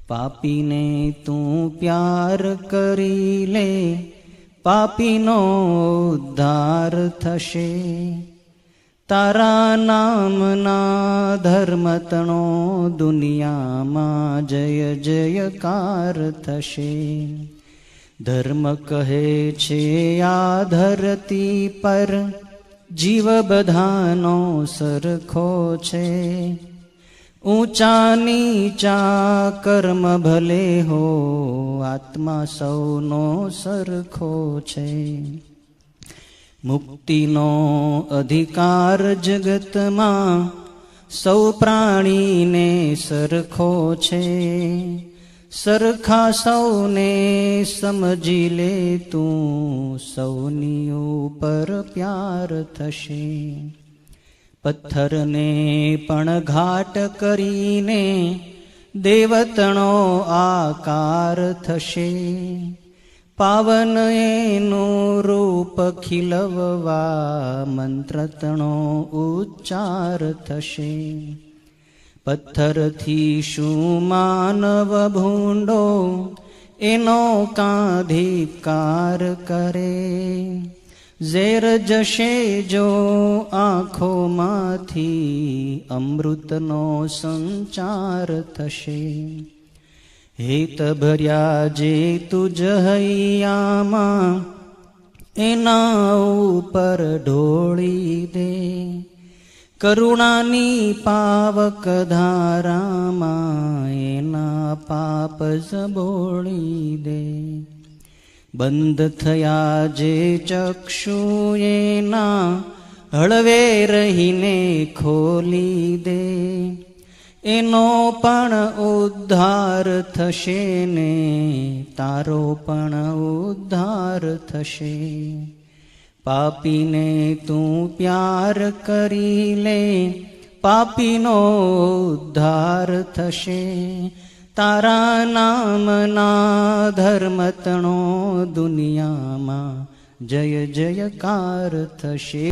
પાપીને તું પ્યાર કરી લે, પાપીનો ઉદ્ધાર થશે. તારા નામના ધર્મતણો દુનિયામાં જય જયકાર થશે. ધર્મ કહે છે આ ધરતી પર જીવ બધાનો સરખો છે. ઊંચા નીચા કર્મ ભલે હો, આત્મા સૌનો સરખો છે. મુક્તિનો અધિકાર જગતમાં સૌ પ્રાણીને સરખો છે. સરખા સૌને સમજી લે તું, સૌની ઉપર પ્યાર થશે. પથ્થરને પણ ઘાટ કરીને દેવતણો આકાર થશે. પાવન એનું રૂપ ખીલવવા મંત્રતણો ઉચ્ચાર થશે. પથ્થરથી શું માનવ ભૂંડો એનો કાંધિકાર કરે. ઝેર જશે જો આંખોમાંથી અમૃતનો સંચાર થશે. હેત ભર્યા જે તુજ હૈયામાં એના ઉપર ઢોળી દે. કરુણાની પાવક ધારામાં એના પાપ ઝબોળી દે. બંધ થયા જે ચક્ષુ એના હળવે રહીને ખોલી દે. એનો પણ ઉદ્ધાર થશે ને તારો પણ ઉદ્ધાર થશે. પાપીને તું પ્યાર કરી લે, પાપીનો ઉદ્ધાર થશે. તારા નામના ધર્મતણો દુનિયામાં જય જયકાર થશે.